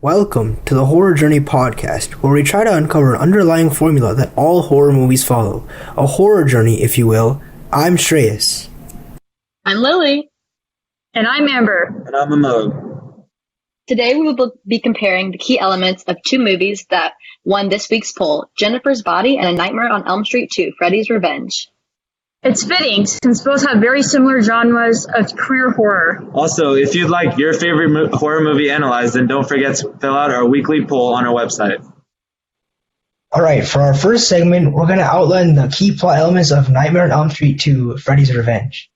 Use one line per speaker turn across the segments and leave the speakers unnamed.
Welcome to the Horror Journey podcast, where we try to uncover an underlying formula that all horror movies follow. A horror journey, if you will. I'm Shreyas.
I'm Lillie.
And I'm Amber.
And I'm Amogh.
Today we will be comparing the key elements of two movies that won this week's poll, Jennifer's Body and A Nightmare on Elm Street 2, Freddy's Revenge.
It's fitting, since both have very similar genres of queer horror.
Also, if you'd like your favorite horror movie analyzed, then don't forget to fill out our weekly poll on our website.
Alright, for our first segment, we're going to outline the key plot elements of Nightmare on Elm Street 2, Freddy's Revenge.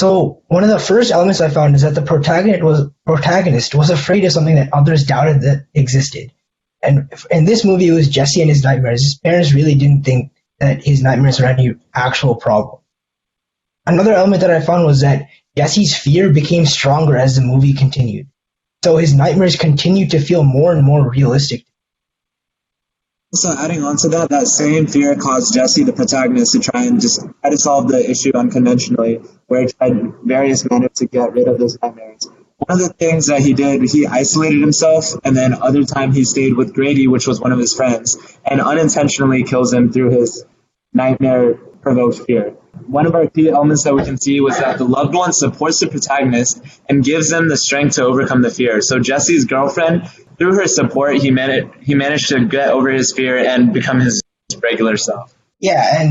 So, one of the first elements I found is that the protagonist was afraid of something that others doubted that existed. And in this movie, it was Jesse and his nightmares. His parents really didn't think that his nightmares were any actual problem. Another element that I found was that Jesse's fear became stronger as the movie continued. So his nightmares continued to feel more and more realistic.
Also, adding on to that, that same fear caused Jesse, the protagonist, to try to solve the issue unconventionally, where he tried various methods to get rid of those nightmares. One of the things that he did, he isolated himself, and then other time he stayed with Grady, which was one of his friends, and unintentionally kills him through his nightmare-provoked fear. One of our key elements that we can see was that the loved one supports the protagonist and gives them the strength to overcome the fear. So Jesse's girlfriend, through her support, he managed to get over his fear and become his regular self.
Yeah,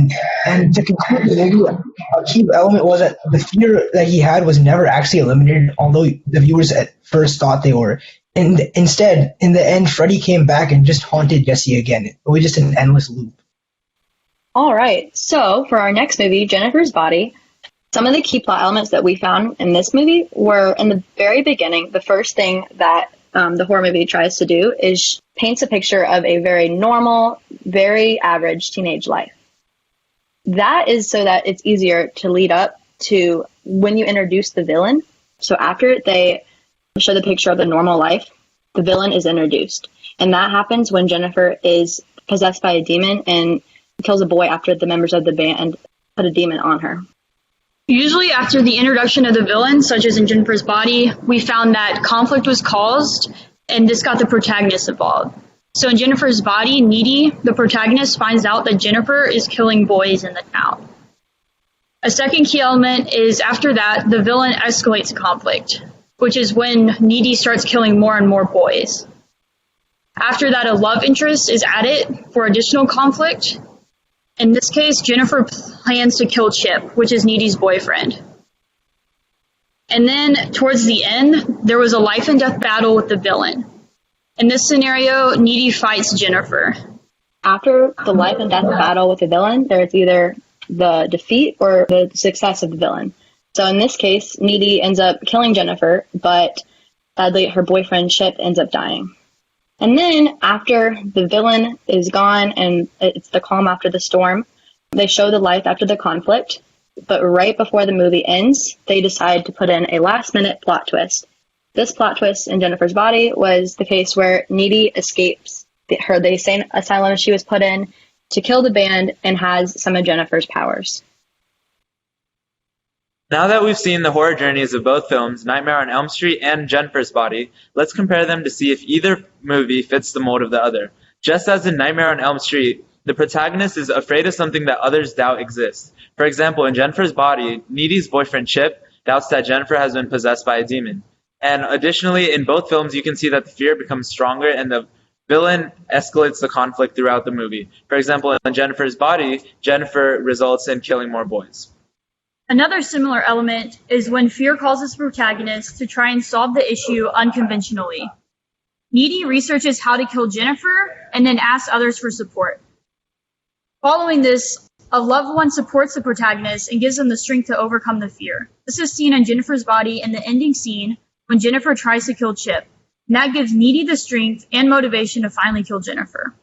and to conclude the movie, a key element was that the fear that he had was never actually eliminated, although the viewers at first thought they were. And instead, in the end, Freddy came back and just haunted Jesse again. It was just an endless loop.
All right, so for our next movie, Jennifer's Body, some of the key plot elements that we found in this movie were, in the very beginning, the first thing that the horror movie tries to do is paints a picture of a very normal, very average teenage life. That is so that it's easier to lead up to when you introduce the villain. So after they show the picture of the normal life, the villain is introduced. And that happens when Jennifer is possessed by a demon and kills a boy after the members of the band put a demon on her.
Usually after the introduction of the villain, such as in Jennifer's Body, we found that conflict was caused, and this got the protagonist involved. So in Jennifer's Body, Needy, the protagonist, finds out that Jennifer is killing boys in the town. A second key element is after that, the villain escalates conflict, which is when Needy starts killing more and more boys. After that, a love interest is added for additional conflict. In this case, Jennifer plans to kill Chip, which is Needy's boyfriend. And then, towards the end, there was a life and death battle with the villain. In this scenario, Needy fights Jennifer.
After the life and death battle with the villain, there's either the defeat or the success of the villain. So in this case, Needy ends up killing Jennifer, but sadly her boyfriend Chip ends up dying. And then after the villain is gone and it's the calm after the storm, they show the life after the conflict. But right before the movie ends, they decide to put in a last-minute plot twist. This plot twist in Jennifer's Body was the case where Needy escapes the insane asylum she was put in to kill the band and has some of Jennifer's powers.
Now that we've seen the horror journeys of both films, Nightmare on Elm Street and Jennifer's Body, let's compare them to see if either movie fits the mold of the other. Just as in Nightmare on Elm Street, the protagonist is afraid of something that others doubt exists. For example, in Jennifer's Body, Needy's boyfriend Chip doubts that Jennifer has been possessed by a demon. And additionally, in both films, you can see that the fear becomes stronger and the villain escalates the conflict throughout the movie. For example, in Jennifer's Body, Jennifer results in killing more boys.
Another similar element is when fear causes the protagonist to try and solve the issue unconventionally. Needy researches how to kill Jennifer and then asks others for support. Following this, a loved one supports the protagonist and gives them the strength to overcome the fear. This is seen in Jennifer's Body in the ending scene when Jennifer tries to kill Chip. And that gives Needy the strength and motivation to finally kill Jennifer.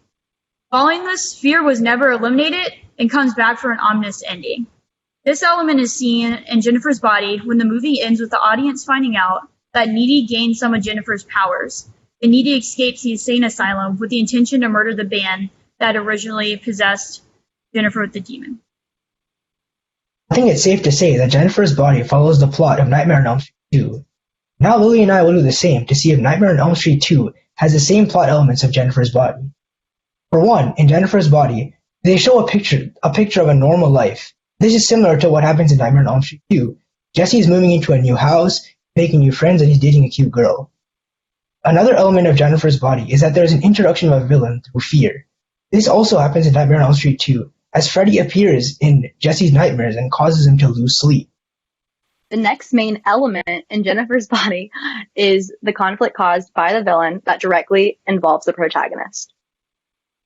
Following this, fear was never eliminated and comes back for an ominous ending. This element is seen in Jennifer's Body when the movie ends with the audience finding out that Needy gained some of Jennifer's powers, and Needy escapes the insane asylum with the intention to murder the band that originally possessed Jennifer with the demon.
I think it's safe to say that Jennifer's Body follows the plot of Nightmare on Elm Street 2. Now Lillie and I will do the same to see if Nightmare on Elm Street 2 has the same plot elements of Jennifer's Body. For one, in Jennifer's Body, they show a picture of a normal life. This is similar to what happens in Nightmare on Elm Street 2. Jesse is moving into a new house, making new friends, and he's dating a cute girl. Another element of Jennifer's Body is that there is an introduction of a villain through fear. This also happens in Nightmare on Elm Street 2, as Freddy appears in Jesse's nightmares and causes him to lose sleep.
The next main element in Jennifer's Body is the conflict caused by the villain that directly involves the protagonist.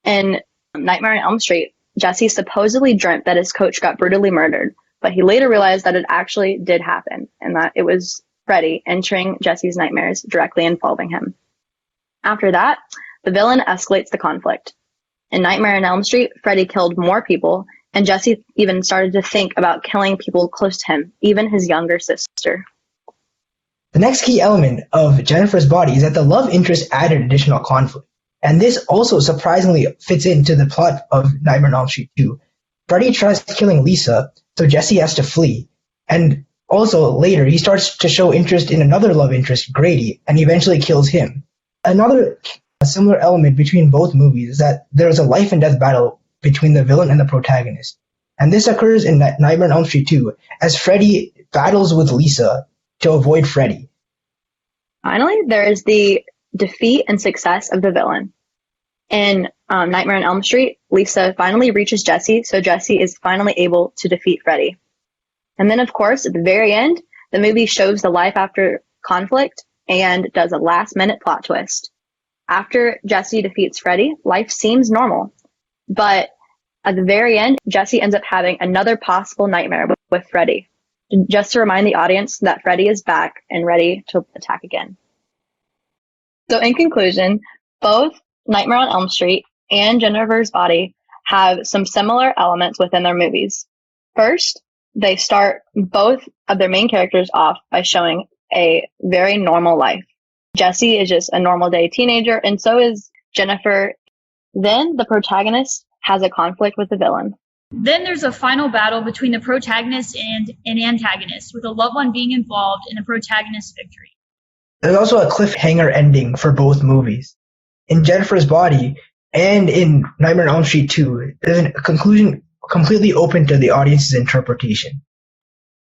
In Nightmare on Elm Street, Jesse supposedly dreamt that his coach got brutally murdered, but he later realized that it actually did happen, and that it was Freddy entering Jesse's nightmares directly involving him. After that, the villain escalates the conflict. In Nightmare on Elm Street, Freddy killed more people, and Jesse even started to think about killing people close to him, even his younger sister.
The next key element of Jennifer's Body is that the love interest added additional conflict. And this also surprisingly fits into the plot of Nightmare on Elm Street 2. Freddy tries killing Lisa, so Jesse has to flee. And also later, he starts to show interest in another love interest, Grady, and he eventually kills him. Another similar element between both movies is that there is a life and death battle between the villain and the protagonist. And this occurs in Nightmare on Elm Street 2, as Freddy battles with Lisa to avoid Freddy.
Finally, there is the defeat and success of the villain. In Nightmare on Elm Street, Lisa finally reaches Jesse, so Jesse is finally able to defeat Freddy. And then, of course, at the very end, the movie shows the life after conflict and does a last-minute plot twist. After Jesse defeats Freddy, life seems normal. But at the very end, Jesse ends up having another possible nightmare with Freddy, just to remind the audience that Freddy is back and ready to attack again. So in conclusion, both Nightmare on Elm Street and Jennifer's Body have some similar elements within their movies. First, they start both of their main characters off by showing a very normal life. Jesse is just a normal day teenager, and so is Jennifer. Then the protagonist has a conflict with the villain.
Then there's a final battle between the protagonist and an antagonist, with a loved one being involved in the protagonist's victory.
There's also a cliffhanger ending for both movies. In Jennifer's Body and in Nightmare on Elm Street 2, there's a conclusion completely open to the audience's interpretation.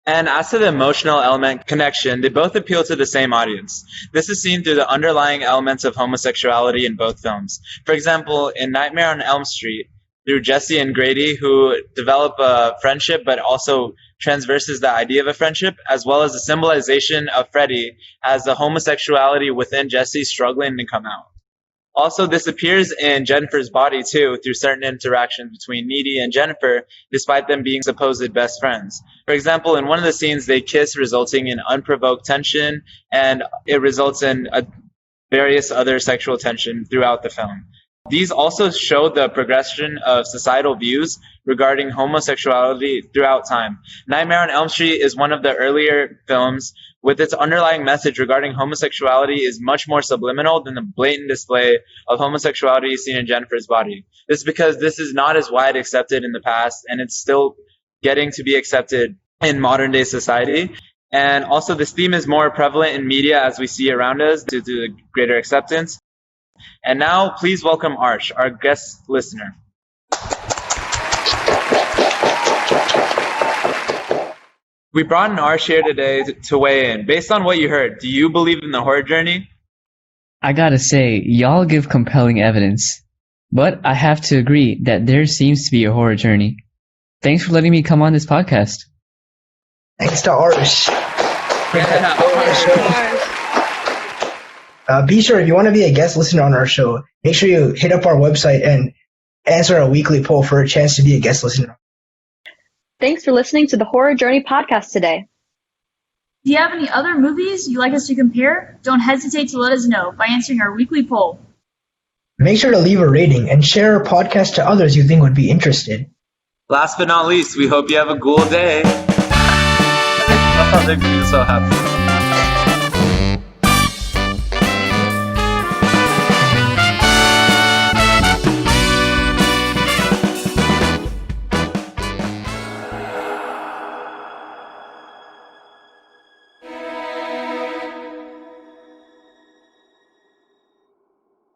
And as to the emotional element connection, they both appeal to the same audience. This is seen through the underlying elements of homosexuality in both films. For example, in Nightmare on Elm Street, through Jesse and Grady, who develop a friendship but also transverses the idea of a friendship, as well as the symbolization of Freddy as the homosexuality within Jesse struggling to come out. Also, this appears in Jennifer's Body, too, through certain interactions between Needy and Jennifer, despite them being supposed best friends. For example, in one of the scenes, they kiss, resulting in unprovoked tension, and it results in various other sexual tension throughout the film. These also show the progression of societal views regarding homosexuality throughout time. Nightmare on Elm Street is one of the earlier films with its underlying message regarding homosexuality is much more subliminal than the blatant display of homosexuality seen in Jennifer's Body. This is because this is not as wide accepted in the past, and it's still getting to be accepted in modern day society. And also this theme is more prevalent in media as we see around us due to the greater acceptance. And now, please welcome Aarsh, our guest listener. We brought in Aarsh here today to weigh in. Based on what you heard, do you believe in the horror journey?
I gotta say, y'all give compelling evidence. But I have to agree that there seems to be a horror journey. Thanks for letting me come on this podcast.
Thanks to Aarsh. Be sure, if you want to be a guest listener on our show, make sure you hit up our website and answer our weekly poll for a chance to be a guest listener.
Thanks for listening to the Horror Journey podcast today.
If you have any other movies you'd like us to compare, don't hesitate to let us know by answering our weekly poll.
Make sure to leave a rating and share our podcast to others you think would be interested.
Last but not least, we hope you have a ghoul day. That's how they make me so happy.